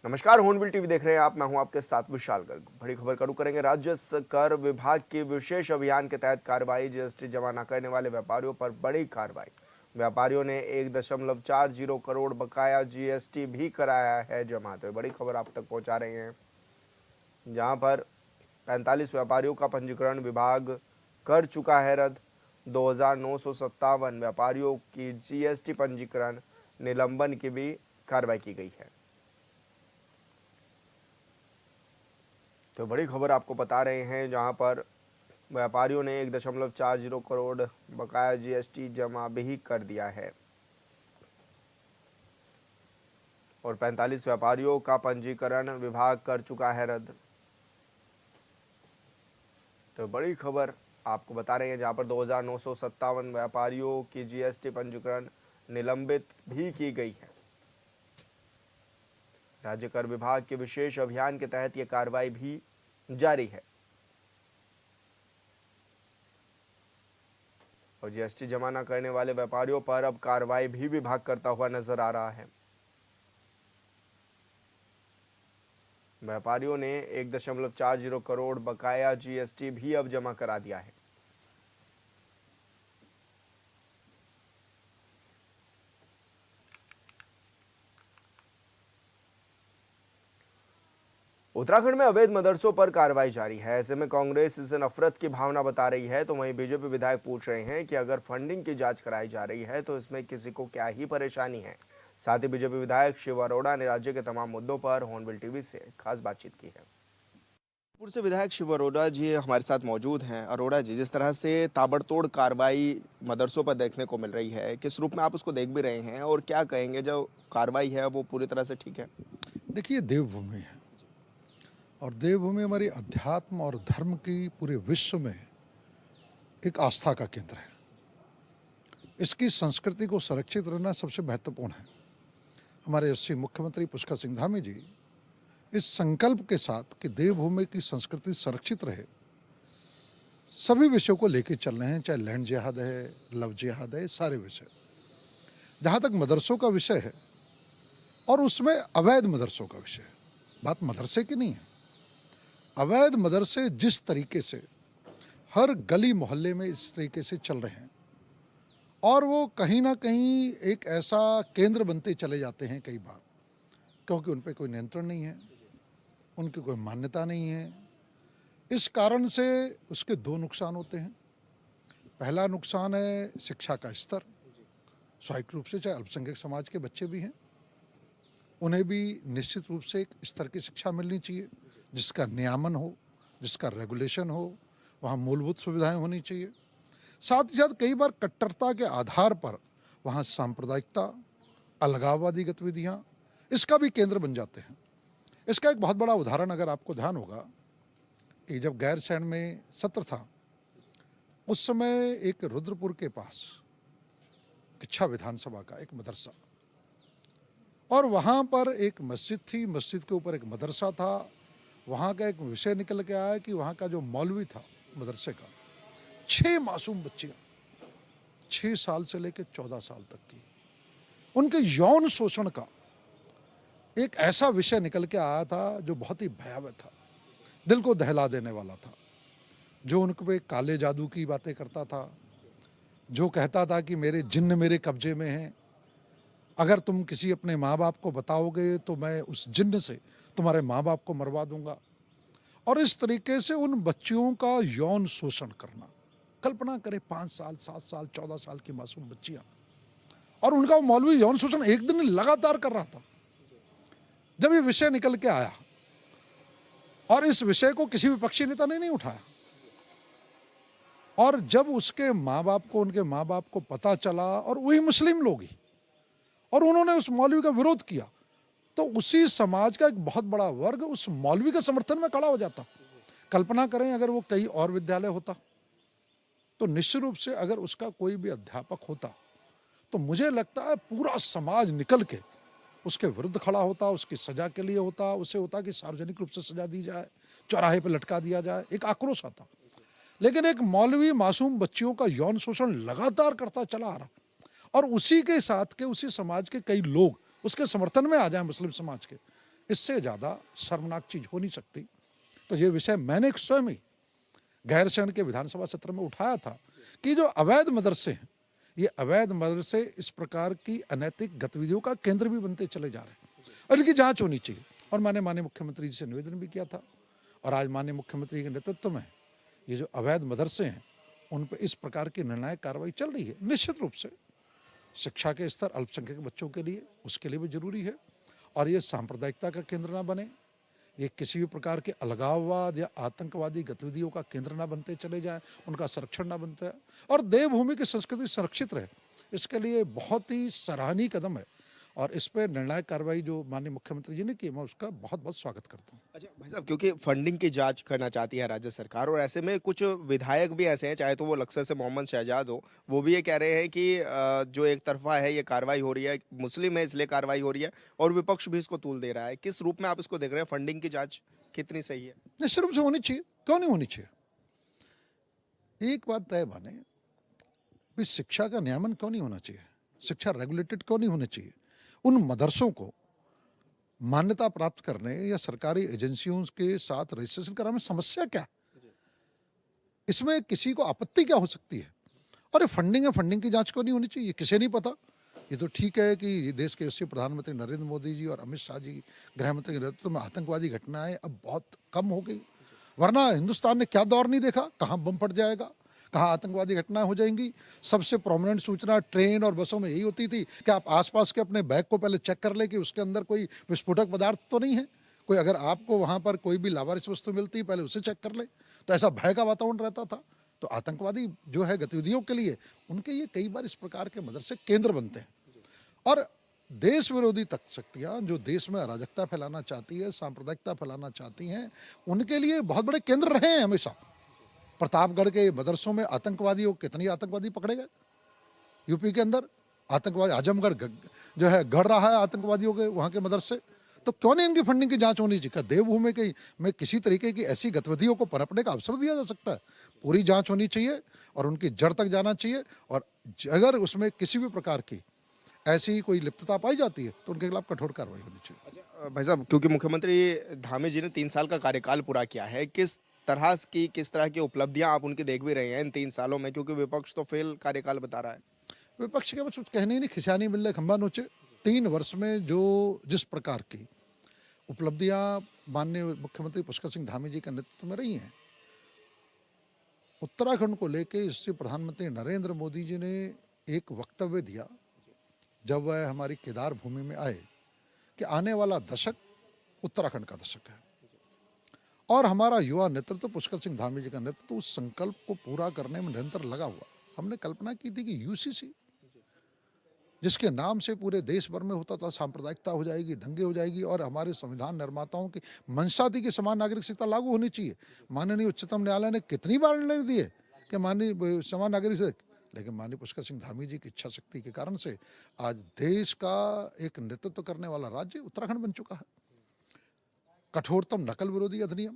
नमस्कार, hornbill TV देख रहे हैं आप। मैं हूं आपके साथ विशाल गर्ग। बड़ी खबर करू करेंगे। राज्य कर विभाग के विशेष अभियान के तहत कार्रवाई। जीएसटी जमा न करने वाले व्यापारियों पर बड़ी कार्रवाई। व्यापारियों ने 1.40 करोड़ बकाया जीएसटी भी कराया है जमा। तो बड़ी खबर आप तक पहुंचा रहे हैं, जहां पर 45 व्यापारियों का पंजीकरण विभाग कर चुका है रद्द। 2,957 व्यापारियों की जीएसटी पंजीकरण निलंबन की भी कार्रवाई की गई है। तो बड़ी खबर आपको बता रहे हैं, जहां पर व्यापारियों ने 1.40 करोड़ बकाया जीएसटी जमा भी कर दिया है और 45 व्यापारियों का पंजीकरण विभाग कर चुका है रद्द। तो बड़ी खबर आपको बता रहे हैं, जहां पर 2,957 व्यापारियों की जीएसटी पंजीकरण निलंबित भी की गई है। राज्य कर विभाग के विशेष अभियान के तहत यह कार्रवाई भी जारी है और जीएसटी जमा न करने वाले व्यापारियों पर अब कार्रवाई भी विभाग करता हुआ नजर आ रहा है। व्यापारियों ने 1.40 करोड़ बकाया जीएसटी भी अब जमा करा दिया है। उत्तराखंड में अवैध मदरसों पर कार्रवाई जारी है। ऐसे में कांग्रेस इसे नफरत की भावना बता रही है, तो वहीं बीजेपी विधायक पूछ रहे हैं कि अगर फंडिंग की जांच कराई जा रही है तो इसमें किसी को क्या ही परेशानी है। साथ ही बीजेपी विधायक शिव अरोड़ा ने राज्य के तमाम मुद्दों पर हॉर्नबिल टीवी से खास बातचीत की है। पूर्व से विधायक शिव अरोड़ा जी हमारे साथ मौजूद हैं। अरोड़ा जी, जिस तरह से ताबड़तोड़ कार्रवाई मदरसों पर देखने को मिल रही है, किस रूप में आप उसको देख भी रहे हैं और क्या कहेंगे, जो कार्रवाई है वो पूरी तरह से ठीक है? देखिए, देवभूमि है और देवभूमि हमारी अध्यात्म और धर्म की पूरे विश्व में एक आस्था का केंद्र है। इसकी संस्कृति को संरक्षित रहना सबसे महत्वपूर्ण है। हमारे यशस्वी मुख्यमंत्री पुष्कर सिंह धामी जी इस संकल्प के साथ कि देवभूमि की संस्कृति सुरक्षित रहे, सभी विषयों को लेकर चल रहे हैं, चाहे लैंड जिहाद है, लव जिहाद है, सारे विषय। जहाँ तक मदरसों का विषय है और उसमें अवैध मदरसों का विषय है, बात मदरसे की नहीं है। अवैध मदरसे जिस तरीके से हर गली मोहल्ले में इस तरीके से चल रहे हैं और वो कहीं ना कहीं एक ऐसा केंद्र बनते चले जाते हैं कई बार, क्योंकि उन पर कोई नियंत्रण नहीं है, उनकी कोई मान्यता नहीं है। इस कारण से उसके दो नुकसान होते हैं। पहला नुकसान है शिक्षा का स्तर। स्वाभाविक रूप से चाहे अल्पसंख्यक समाज के बच्चे भी हैं, उन्हें भी निश्चित रूप से एक स्तर की शिक्षा मिलनी चाहिए, जिसका नियामन हो, जिसका रेगुलेशन हो, वहाँ मूलभूत सुविधाएं होनी चाहिए। साथ ही साथ कई बार कट्टरता के आधार पर वहाँ सांप्रदायिकता, अलगाववादी गतिविधियाँ इसका भी केंद्र बन जाते हैं। इसका एक बहुत बड़ा उदाहरण अगर आपको ध्यान होगा कि जब गैरसैंण में सत्र था, उस समय एक रुद्रपुर के पास किच्छा विधानसभा का एक मदरसा और वहाँ पर एक मस्जिद थी, मस्जिद के ऊपर एक मदरसा था। वहाँ का एक विषय निकल के आया कि वहाँ का जो मौलवी था मदरसे का, 6 मासूम बच्चियाँ 6 साल से लेकर 14 साल तक की, उनके यौन शोषण का एक ऐसा विषय निकल के आया था जो बहुत ही भयावह था, दिल को दहला देने वाला था। जो उनके पे काले जादू की बातें करता था, जो कहता था कि मेरे जिन्न मेरे कब्जे में हैं, अगर तुम किसी अपने माँ बाप को बताओगे तो मैं उस जिन्न से तुम्हारे माँ बाप को मरवा दूंगा। और इस तरीके से उन बच्चियों का यौन शोषण करना, कल्पना करें 5 साल 7 साल 14 साल की मासूम बच्चियां, और उनका मौलवी यौन शोषण एक दिन लगातार कर रहा था। जब ये विषय निकल के आया और इस विषय को किसी विपक्षी नेता ने नहीं उठाया, और जब उसके माँ बाप को, उनके माँ बाप को पता चला और वही मुस्लिम लोग ही, और उन्होंने उस मौलवी का विरोध किया, तो उसी समाज का एक बहुत बड़ा वर्ग उस मौलवी के समर्थन में खड़ा हो जाता। कल्पना करें अगर वो कहीं और विद्यालय होता तो निश्चित रूप से अगर उसका कोई भी अध्यापक होता तो मुझे लगता है पूरा समाज निकल के उसके विरुद्ध खड़ा होता, उसकी सजा के लिए होता, उसे होता कि सार्वजनिक रूप से सजा दी जाए, चौराहे पर लटका दिया जाए, एक आक्रोश आता। लेकिन एक मौलवी मासूम बच्चियों का यौन शोषण लगातार करता चला आ रहा, और उसी के साथ के उसी समाज के कई लोग उसके समर्थन में आ जाएं, मुस्लिम समाज के, इससे ज़्यादा शर्मनाक चीज़ हो नहीं सकती। तो ये विषय मैंने स्वयं ही गैरसैंण के विधानसभा सत्र में उठाया था कि जो अवैध मदरसे हैं, ये अवैध मदरसे इस प्रकार की अनैतिक गतिविधियों का केंद्र भी बनते चले जा रहे हैं और इनकी जांच होनी चाहिए। और मैंने माननीय मुख्यमंत्री जी से निवेदन भी किया था और आज माननीय मुख्यमंत्री के नेतृत्व में ये जो अवैध मदरसे हैं उन पर इस प्रकार की निर्णायक कार्रवाई चल रही है। निश्चित रूप से शिक्षा के स्तर अल्पसंख्यक बच्चों के लिए उसके लिए भी जरूरी है और ये सांप्रदायिकता का केंद्र ना बने, ये किसी भी प्रकार के अलगाववाद या आतंकवादी गतिविधियों का केंद्र ना बनते चले जाए, उनका संरक्षण ना बनता है और देवभूमि की संस्कृति सुरक्षित रहे, इसके लिए बहुत ही सराहनीय कदम है और इस पर निर्णायक कार्रवाई जो माननीय मुख्यमंत्री जी ने की, मैं उसका बहुत बहुत स्वागत करता हूँ। अच्छा भाई साहब, क्योंकि फंडिंग की जांच करना चाहती है राज्य सरकार और ऐसे में कुछ विधायक भी ऐसे हैं, चाहे तो वो लक्सर से मोहम्मद शहजाद हो, वो भी ये कह रहे हैं कि जो एक तरफा है ये कार्रवाई हो रही है, मुस्लिम है इसलिए कार्रवाई हो रही है और विपक्ष भी इसको तूल दे रहा है। किस रूप में आप इसको देख रहे हैं? फंडिंग की जांच कितनी सही है? निश्चित रूप से होनी चाहिए, क्यों नहीं होनी चाहिए। एक बात तय माने भी शिक्षा का नियमन क्यों नहीं होना चाहिए, शिक्षा रेगुलेटेड क्यों नहीं होनी चाहिए। उन मदरसों को मान्यता प्राप्त करने या सरकारी एजेंसियों के साथ रजिस्ट्रेशन कराने में समस्या क्या है, इसमें किसी को आपत्ति क्या हो सकती है। और ये फंडिंग है, फंडिंग की जांच क्यों नहीं होनी चाहिए, किसे नहीं पता। ये तो ठीक है कि देश के यशस्वी प्रधानमंत्री नरेंद्र मोदी जी और अमित शाह जी गृह मंत्री के नेतृत्व में आतंकवादी घटनाएं अब बहुत कम हो गई, वरना हिंदुस्तान ने क्या दौर नहीं देखा, कहाँ बम फट जाएगा, कहाँ आतंकवादी घटनाएं हो जाएंगी। सबसे प्रोमिनेंट सूचना ट्रेन और बसों में यही होती थी कि आप आसपास के अपने बैग को पहले चेक कर ले कि उसके अंदर कोई विस्फोटक पदार्थ तो नहीं है, कोई अगर आपको वहाँ पर कोई भी लावारिस वस्तु मिलती पहले उसे चेक कर ले। तो ऐसा भय का वातावरण रहता था। तो आतंकवादी जो है गतिविधियों के लिए उनके ये कई बार इस प्रकार के मदरसे केंद्र बनते हैं और देश विरोधी तक शक्तियाँ जो देश में अराजकता फैलाना चाहती है, सांप्रदायिकता फैलाना चाहती हैं, उनके लिए बहुत बड़े केंद्र रहे हैं हमेशा। प्रतापगढ़ के मदरसों में आतंकवादियों, कितनी आतंकवादी पकड़े गए यूपी के अंदर। आतंकवादी आजमगढ़ जो है गढ़ रहा है आतंकवादियों के वहाँ के मदरसे। तो क्यों नहीं इनकी फंडिंग की जांच होनी चाहिए? क्या देवभूमि की में किसी तरीके की ऐसी गतिविधियों को पनपने का अवसर दिया जा सकता है? पूरी जांच होनी चाहिए और उनकी जड़ तक जाना चाहिए और अगर उसमें किसी भी प्रकार की ऐसी कोई लिप्तता पाई जाती है तो उनके खिलाफ कठोर कार्रवाई होनी चाहिए। अच्छा भाई साहब, क्योंकि मुख्यमंत्री धामी जी ने 3 साल का कार्यकाल पूरा किया है, किस तरह की उपलब्धियां आप उनकी देख भी रहे हैं इन 3 सालों में, क्योंकि विपक्ष तो फेल कार्यकाल बता रहा है। विपक्ष के कुछ कहने ही नहीं, खिसियानी मिल रहे खंबा नोचे। 3 वर्ष में जो जिस प्रकार की उपलब्धियां माननीय मुख्यमंत्री पुष्कर सिंह धामी जी के नेतृत्व में रही हैं, उत्तराखंड को लेके इससे प्रधानमंत्री नरेंद्र मोदी जी ने एक वक्तव्य दिया जब वह हमारी केदार भूमि में आए कि आने वाला दशक उत्तराखंड का दशक है और हमारा युवा नेतृत्व पुष्कर सिंह धामी जी का नेतृत्व उस संकल्प को पूरा करने में निरंतर लगा हुआ। हमने कल्पना की थी कि यूसीसी जिसके नाम से पूरे देश भर में होता था सांप्रदायिकता हो जाएगी, दंगे हो जाएगी और हमारे संविधान निर्माताओं की मंशा थी कि समान नागरिक संहिता लागू होनी चाहिए। माननीय उच्चतम न्यायालय ने कितनी बार निर्णय दिए कि माननीय समान नागरिक से, लेकिन माननीय पुष्कर सिंह धामी जी की इच्छा शक्ति के कारण से आज देश का एक नेतृत्व करने वाला राज्य उत्तराखंड बन चुका है। कठोरतम नकल विरोधी अधिनियम,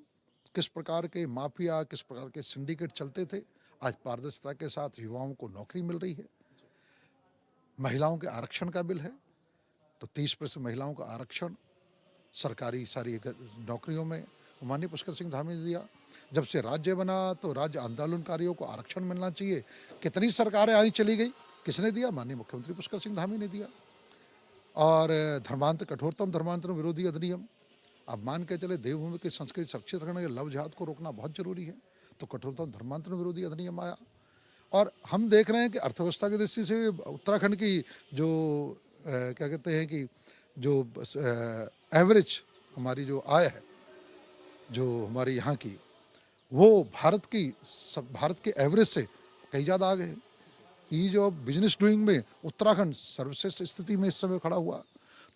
किस प्रकार के माफिया, किस प्रकार के सिंडिकेट चलते थे, आज पारदर्शिता के साथ युवाओं को नौकरी मिल रही है। महिलाओं के आरक्षण का बिल है तो 30% महिलाओं का आरक्षण सरकारी सारी नौकरियों में माननीय पुष्कर सिंह धामी ने दिया। जब से राज्य बना तो राज्य आंदोलनकारियों को आरक्षण मिलना चाहिए। कितनी सरकारें आई चली गई, किसने दिया? माननीय मुख्यमंत्री पुष्कर सिंह धामी ने दिया। और कठोरतम धर्मांतरण विरोधी अधिनियम, अब मान के चले देवभूमि की संस्कृति सुरक्षित रखने के लव जिहाद को रोकना बहुत जरूरी है, तो कठोरतम धर्मांतरण विरोधी अधिनियम आया। और हम देख रहे हैं कि अर्थव्यवस्था की दृष्टि से उत्तराखंड की जो क्या कहते हैं कि जो एवरेज हमारी जो आय है जो हमारी यहाँ की, वो भारत के एवरेज से कई ज़्यादा आगे है। ईज ऑफ बिजनेस डूइंग में उत्तराखंड सर्वश्रेष्ठ स्थिति में इस समय खड़ा हुआ।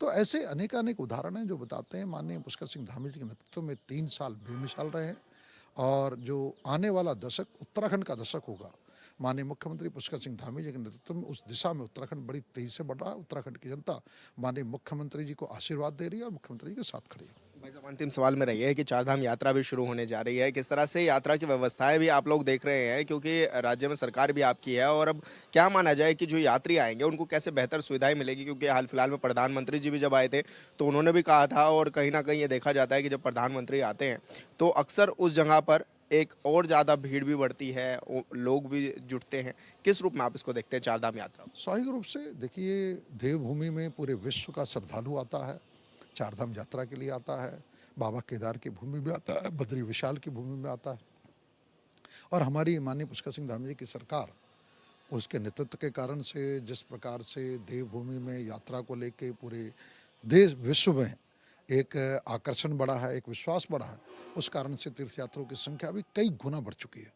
तो ऐसे अनेक उदाहरण हैं जो बताते हैं माननीय पुष्कर सिंह धामी जी के नेतृत्व में 3 साल बेमिसाल रहे हैं और जो आने वाला दशक उत्तराखंड का दशक होगा, माननीय मुख्यमंत्री पुष्कर सिंह धामी जी के नेतृत्व में उस दिशा में उत्तराखंड बड़ी तेजी से बढ़ रहा है। उत्तराखंड की जनता माननीय मुख्यमंत्री जी को आशीर्वाद दे रही है और मुख्यमंत्री जी के साथ खड़ी है। भाई साहब, अंतिम सवाल मेरा ये है कि चारधाम यात्रा भी शुरू होने जा रही है। किस तरह से यात्रा की व्यवस्थाएँ भी आप लोग देख रहे हैं? क्योंकि राज्य में सरकार भी आपकी है और अब क्या माना जाए कि जो यात्री आएँगे, उनको कैसे बेहतर सुविधाएँ मिलेगी? क्योंकि हाल-फिलहाल में प्रधानमंत्री जी भी जब आए थे, तो उन्होंने भी कहा था और कहीं न कहीं ये देखा जाता है कि जब प्रधानमंत्री आते हैं, तो अक्सर उस जगह पर एक और ज़्यादा भीड़ भी बढ़ती है, लोग भी जुटते हैं। किस रूप में आप इसको देखते हैं चारधाम यात्रा को? स्वाभाविक रूप से देखिए, देवभूमि में पूरे विश्व का श्रद्धालु आता है, चारधाम यात्रा के लिए आता है, बाबा केदार की भूमि में आता है, बद्री विशाल की भूमि में आता है। और हमारी माननीय पुष्कर सिंह धामी जी की सरकार, उसके नेतृत्व के कारण से जिस प्रकार से देवभूमि में यात्रा को लेके पूरे देश विश्व में एक आकर्षण बढ़ा है, एक विश्वास बढ़ा है, उस कारण से तीर्थ यात्रियों की संख्या भी कई गुना बढ़ चुकी है।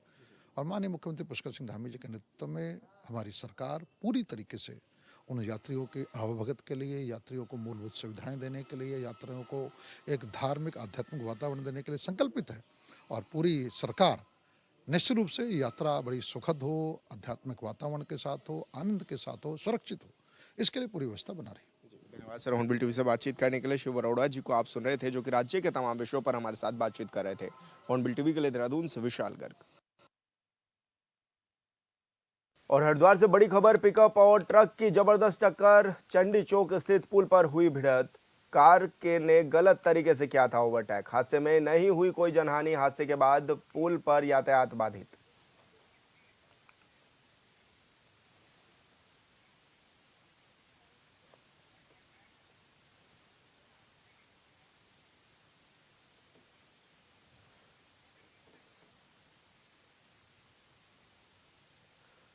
और माननीय मुख्यमंत्री पुष्कर सिंह धामी जी के नेतृत्व में हमारी सरकार पूरी तरीके से उन यात्रियों के आवभगत के लिए, यात्रियों को मूलभूत सुविधाएं देने के लिए, यात्रियों को एक धार्मिक आध्यात्मिक वातावरण देने के लिए संकल्पित है। और पूरी सरकार निश्चित रूप से यात्रा बड़ी सुखद हो, आध्यात्मिक वातावरण के साथ हो, आनंद के साथ हो, सुरक्षित हो, इसके लिए पूरी व्यवस्था बना रही है। धन्यवाद सर, हॉर्नबिल टीवी से बातचीत करने के लिए शिव अरोड़ा जी को आप सुन रहे थे, जो कि राज्य के तमाम विषयों पर हमारे साथ बातचीत कर रहे थे। हॉर्नबिल टीवी के लिए देहरादून से विशाल गर्ग। और हरिद्वार से बड़ी खबर, पिकअप और ट्रक की जबरदस्त टक्कर, चंडी चौक स्थित पुल पर हुई भिड़ंत। कार के ने गलत तरीके से किया था ओवरटेक। हादसे में नहीं हुई कोई जनहानि। हादसे के बाद पुल पर यातायात बाधित।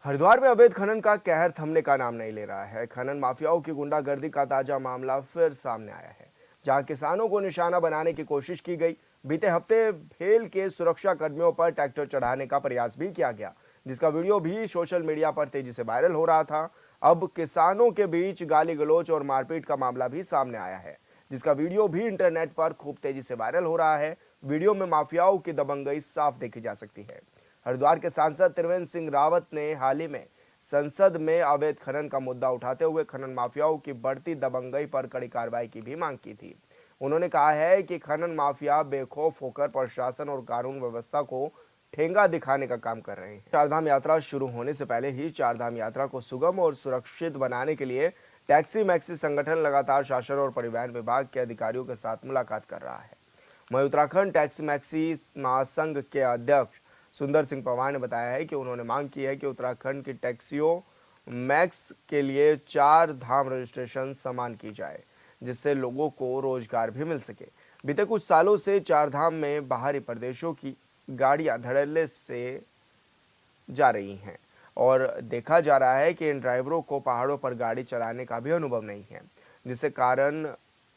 हरिद्वार में अवैध खनन का कहर थमने का नाम नहीं ले रहा है। खनन माफियाओं की गुंडागर्दी का ताजा मामला फिर सामने आया है, जहां किसानों को निशाना बनाने की कोशिश की गई। बीते हफ्ते भेल के सुरक्षा कर्मियों पर ट्रैक्टर चढ़ाने का प्रयास भी किया गया, जिसका वीडियो भी सोशल मीडिया पर तेजी से वायरल हो रहा था। अब किसानों के बीच गाली गलौज और मारपीट का मामला भी सामने आया है, जिसका वीडियो भी इंटरनेट पर खूब तेजी से वायरल हो रहा है। वीडियो में माफियाओं की दबंगई साफ देखी जा सकती है। हरिद्वार के सांसद त्रिवेंद्र सिंह रावत ने हाल ही में संसद में अवैध खनन का मुद्दा उठाते हुए खनन माफियाओं की बढ़ती दबंगई पर कड़ी कार्रवाई की भी मांग की थी। उन्होंने कहा है कि खनन माफिया बेखौफ होकर प्रशासन और कानून व्यवस्था को ठेंगा दिखाने का काम कर रहे हैं। चारधाम यात्रा शुरू होने से पहले ही चारधाम यात्रा को सुगम और सुरक्षित बनाने के लिए टैक्सी मैक्सी संगठन लगातार शासन और परिवहन विभाग के अधिकारियों के साथ मुलाकात कर रहा है। वहीं उत्तराखंड टैक्सी मैक्सी महासंघ के अध्यक्ष सुंदर सिंह पवार ने बताया है कि उन्होंने मांग की है कि उत्तराखंड की टैक्सियों मैक्स के लिए 4 धाम रजिस्ट्रेशन समान की जाए, जिससे लोगों को रोजगार भी मिल सके। बीते कुछ सालों से 4 धाम में बाहरी प्रदेशों की गाड़ियां धड़ल्ले से जा रही हैं और देखा जा रहा है कि इन ड्राइवरों को पहाड़ों पर गाड़ी चलाने का भी अनुभव नहीं है, जिससे कारण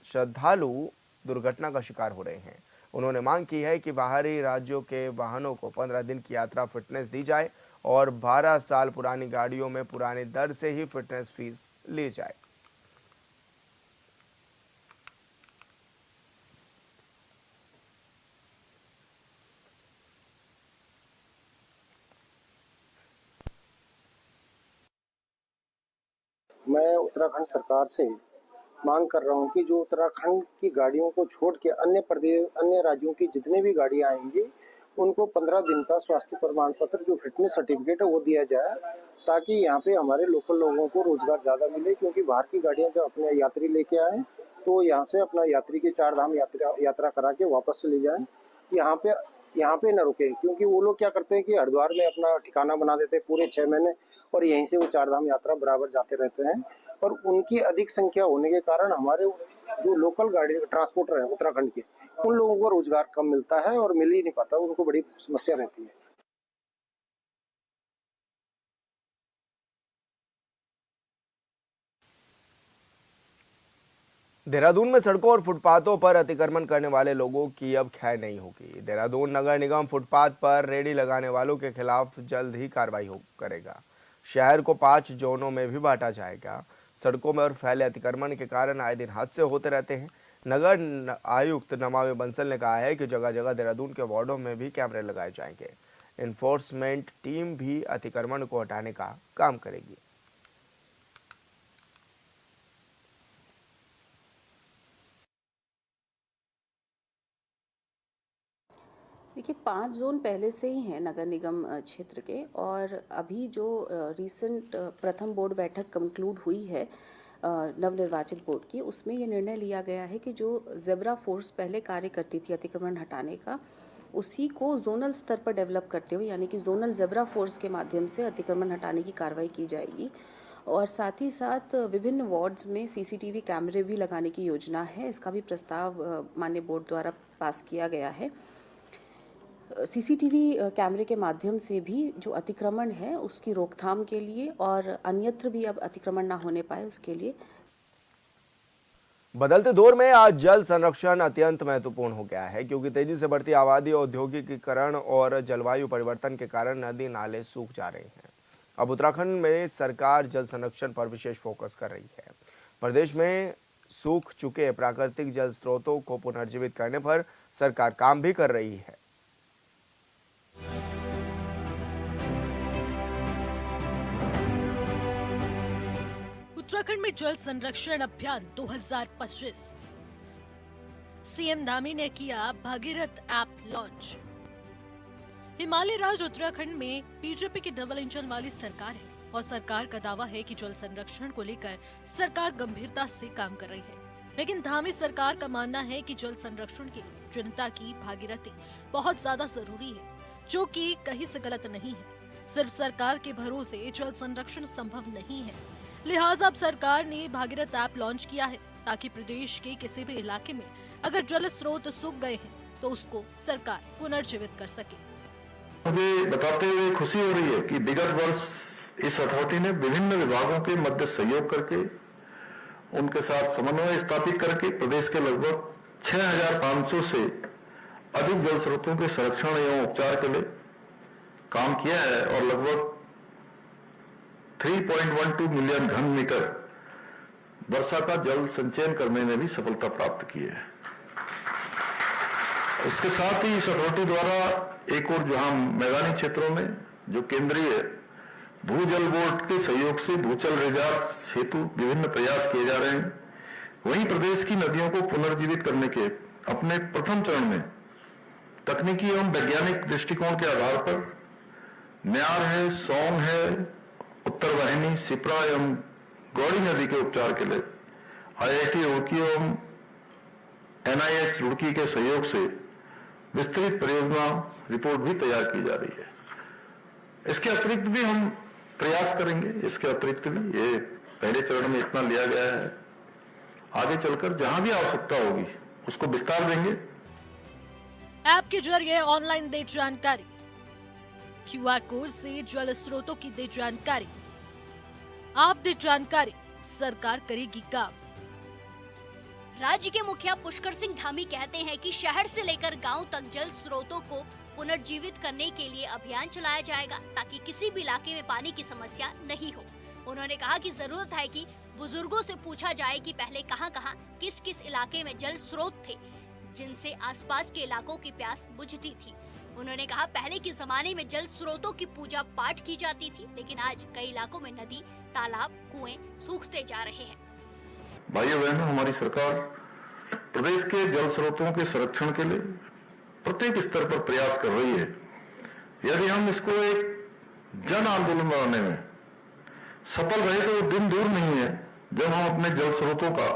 श्रद्धालु दुर्घटना का शिकार हो रहे हैं। उन्होंने मांग की है कि बाहरी राज्यों के वाहनों को 15 दिन की यात्रा फिटनेस दी जाए और 12 साल पुरानी गाड़ियों में पुरानी दर से ही फिटनेस फीस ली जाए। मैं उत्तराखंड सरकार से मांग कर रहा हूं कि जो उत्तराखंड की गाड़ियों को छोड़ के अन्य राज्यों की जितनी भी गाड़ियां आएंगी, उनको 15 दिन का स्वास्थ्य प्रमाण पत्र, जो फिटनेस सर्टिफिकेट है, वो दिया जाए, ताकि यहाँ पे हमारे लोकल लोगों को रोजगार ज़्यादा मिले। क्योंकि बाहर की गाड़ियां जब अपने यात्री लेके आए, तो यहाँ से अपना यात्री की 4 धाम यात्रा करा के वापस चले जाएं। यहाँ पे न रुके, क्योंकि वो लोग क्या करते हैं कि हरिद्वार में अपना ठिकाना बना देते हैं पूरे 6 महीने, और यहीं से वो 4 धाम यात्रा बराबर जाते रहते हैं। और उनकी अधिक संख्या होने के कारण हमारे जो लोकल गाड़ी ट्रांसपोर्टर है उत्तराखंड के, उन लोगों को रोजगार कम मिलता है और मिल ही नहीं पाता, उनको बड़ी समस्या रहती है। देहरादून में सड़कों और फुटपाथों पर अतिक्रमण करने वाले लोगों की अब खैर नहीं होगी। देहरादून नगर निगम फुटपाथ पर रेहड़ी लगाने वालों के खिलाफ जल्द ही कार्रवाई करेगा। शहर को 5 जोनों में भी बांटा जाएगा। सड़कों में और फैले अतिक्रमण के कारण आए दिन हादसे होते रहते हैं। नगर आयुक्त नमामि बंसल ने कहा है कि जगह जगह देहरादून के वार्डों में भी कैमरे लगाए जाएंगे। इन्फोर्समेंट टीम भी अतिक्रमण को हटाने का काम करेगी। देखिए 5 जोन पहले से ही हैं नगर निगम क्षेत्र के, और अभी जो रीसेंट प्रथम बोर्ड बैठक कंक्लूड हुई है नवनिर्वाचित बोर्ड की, उसमें ये निर्णय लिया गया है कि जो जेब्रा फोर्स पहले कार्य करती थी अतिक्रमण हटाने का, उसी को जोनल स्तर पर डेवलप करते हुए, यानी कि जोनल जेब्रा फोर्स के माध्यम से अतिक्रमण हटाने की कार्रवाई की जाएगी। और साथ ही साथ विभिन्न वार्ड्स में सीसीटीवी कैमरे भी लगाने की योजना है। इसका भी प्रस्ताव माननीय बोर्ड द्वारा पास किया गया है। सीसीटीवी कैमरे के माध्यम से भी जो अतिक्रमण है उसकी रोकथाम के लिए और अन्यत्र भी अब अतिक्रमण ना होने पाए उसके लिए। बदलते दौर में आज जल संरक्षण अत्यंत महत्वपूर्ण हो गया है, क्योंकि तेजी से बढ़ती आबादी, औद्योगिकीकरण और जलवायु परिवर्तन के कारण नदी नाले सूख जा रहे हैं। अब उत्तराखंड में सरकार जल संरक्षण पर विशेष फोकस कर रही है। प्रदेश में सूख चुके प्राकृतिक जल स्रोतों को पुनर्जीवित करने पर सरकार काम भी कर रही है। उत्तराखंड में जल संरक्षण अभियान 2025। सीएम धामी ने किया भागीरथ ऐप लॉन्च। हिमालय राज्य उत्तराखंड में बीजेपी की डबल इंजन वाली सरकार है और सरकार का दावा है कि जल संरक्षण को लेकर सरकार गंभीरता से काम कर रही है। लेकिन धामी सरकार का मानना है कि जल संरक्षण के लिए जनता की भागीरथी बहुत ज्यादा जरूरी है, जो कि कहीं से गलत नहीं है। सिर्फ सरकार के भरोसे जल संरक्षण संभव नहीं है। लिहाजा अब सरकार ने भागीरथ ऐप लॉन्च किया है, ताकि प्रदेश के किसी भी इलाके में अगर जल स्रोत सूख गए हैं तो उसको सरकार पुनर्जीवित कर सके। मुझे बताते हुए खुशी हो रही है कि विगत वर्ष इस अथॉरिटी ने विभिन्न विभागों के मध्य सहयोग करके, उनके साथ समन्वय स्थापित करके प्रदेश के लगभग 6500 से अधिक जल स्रोतों के संरक्षण एवं उपचार के लिए काम किया है और लगभग 3.12 मिलियन घन मीटर वर्षा का जल संचयन करने में भी सफलता प्राप्त की है। इसके साथ ही इस अथॉरिटी द्वारा एक और जहां मैदानी क्षेत्रों में जो केंद्रीय भूजल बोर्ड के सहयोग से भूजल रिजर्व हेतु विभिन्न प्रयास किए जा रहे हैं, वहीं प्रदेश की नदियों को पुनर्जीवित करने के अपने प्रथम चरण में तकनीकी एवं वैज्ञानिक दृष्टिकोण के आधार पर न्यार है, सोंग है, उत्तर वाहिनी, सिप्रा एवं गौड़ी नदी के उपचार के लिए IIT रुड़की एवं NIH रुड़की के सहयोग से विस्तृत परियोजना रिपोर्ट भी तैयार की जा रही है। इसके अतिरिक्त भी हम प्रयास करेंगे। इसके अतिरिक्त भी ये पहले चरण में इतना लिया गया है, आगे चलकर जहां भी आवश्यकता होगी उसको विस्तार देंगे। ऐप के जरिए ऑनलाइन दे जानकारी, QR कोड से जल स्रोतों की दे जानकारी, आप दे जानकारी, सरकार करेगी काम। राज्य के मुखिया पुष्कर सिंह धामी कहते हैं कि शहर से लेकर गांव तक जल स्रोतों को पुनर्जीवित करने के लिए अभियान चलाया जाएगा, ताकि किसी भी इलाके में पानी की समस्या नहीं हो। उन्होंने कहा कि जरूरत है कि बुजुर्गों से पूछा जाए कि पहले कहां-कहां किस-किस इलाके में जल स्रोत थे, जिनसे आसपास के इलाकों की प्यास बुझती थी। उन्होंने कहा पहले के जमाने में जल स्रोतों की पूजा पाठ की जाती थी, लेकिन आज कई इलाकों में नदी, तालाब, कुएं सूखते जा रहे हैं। भाइयों बहनों, हमारी सरकार प्रदेश के जल स्रोतों के संरक्षण के लिए प्रत्येक स्तर पर प्रयास कर रही है। यदि हम इसको एक जन आंदोलन बनाने में सफल रहे तो वो दिन दूर नहीं है जब हम अपने जल स्रोतों का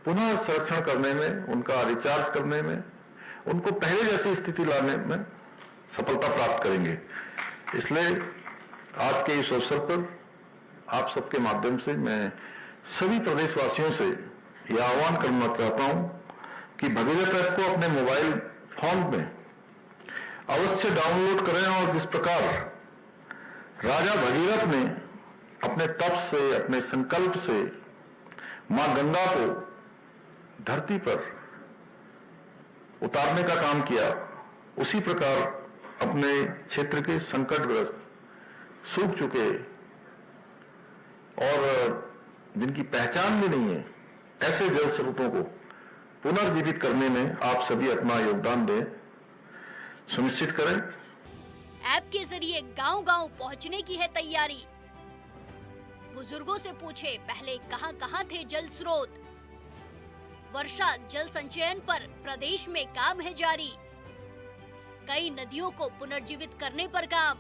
पुनः संरक्षण करने में, उनका रिचार्ज करने में, उनको पहले जैसी स्थिति लाने में सफलता प्राप्त करेंगे। इसलिए आज के इस अवसर पर आप सबके माध्यम से मैं सभी प्रदेशवासियों से यह आह्वान करना चाहता हूं कि भागीरथ ऐप को अपने मोबाइल फोन में अवश्य डाउनलोड करें और जिस प्रकार राजा भगीरथ ने अपने तप से, अपने संकल्प से मां गंगा को धरती पर उतारने का काम किया, उसी प्रकार अपने क्षेत्र के संकटग्रस्त, सूख चुके और जिनकी पहचान भी नहीं है, ऐसे जल स्रोतों को पुनर्जीवित करने में आप सभी अपना योगदान दें, सुनिश्चित करें। ऐप के जरिए गांव-गांव पहुंचने की है तैयारी। बुजुर्गों से पूछे पहले कहां-कहां थे जल स्रोत। वर्षा जल संचयन पर प्रदेश में काम है जारी। कई नदियों को पुनर्जीवित करने पर काम।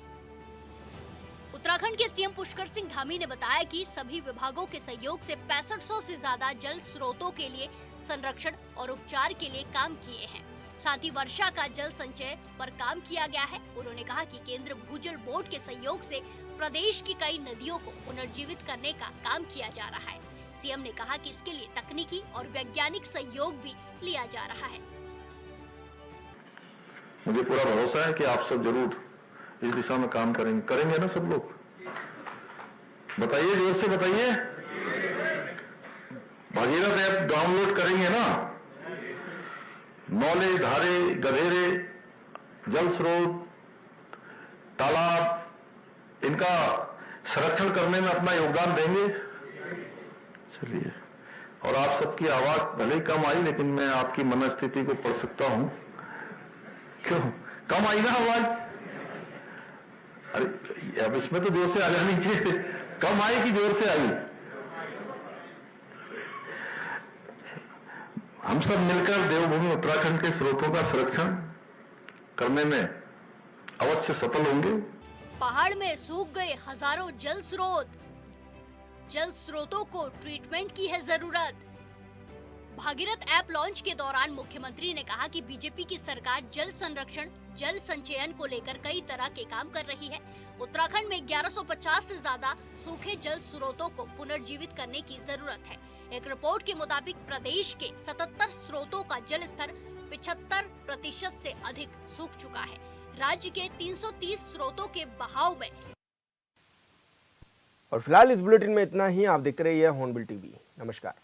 उत्तराखंड के सीएम पुष्कर सिंह धामी ने बताया कि सभी विभागों के सहयोग से 6500 से ज्यादा जल स्रोतों के लिए संरक्षण और उपचार के लिए काम किए हैं। साथ ही वर्षा का जल संचय पर काम किया गया है। उन्होंने कहा कि केंद्र भूजल बोर्ड के सहयोग से प्रदेश की कई नदियों को पुनर्जीवित करने का काम किया जा रहा है। सीएम ने कहा कि इसके लिए तकनीकी और वैज्ञानिक सहयोग भी लिया जा रहा है। मुझे पूरा भरोसा है कि आप सब जरूर इस दिशा में काम करेंगे ना सब लोग। बताइए, जोर से बताइए। भागीरथ ऐप डाउनलोड करेंगे ना। नौले, धारे, गधेरे, जल स्रोत, तालाब, इनका संरक्षण करने में अपना योगदान देंगे। चलिए, और आप सबकी आवाज भले ही कम आई, लेकिन मैं आपकी मनस्थिति को पढ़ सकता हूं। क्यों कम आई ना आवाज? अरे अब इसमें तो जोर से आ जानी चाहिए। कम आई कि जोर से आई? हम सब मिलकर देवभूमि उत्तराखंड के स्रोतों का संरक्षण करने में अवश्य सफल होंगे। पहाड़ में सूख गए हजारों जल स्रोत, जल स्रोतों को ट्रीटमेंट की है जरूरत। भागीरथ ऐप लॉन्च के दौरान मुख्यमंत्री ने कहा कि बीजेपी की सरकार जल संरक्षण, जल संचयन को लेकर कई तरह के काम कर रही है। उत्तराखंड में 1150 से ज्यादा सूखे जल स्रोतों को पुनर्जीवित करने की जरूरत है। एक रिपोर्ट के मुताबिक प्रदेश के 77 स्रोतों का जल स्तर 75% से अधिक सूख चुका है। राज्य के 330 स्रोतों के बहाव में। और फिलहाल इस बुलेटिन में इतना ही। आप देखते रहिए हॉर्नबिल टीवी। नमस्कार।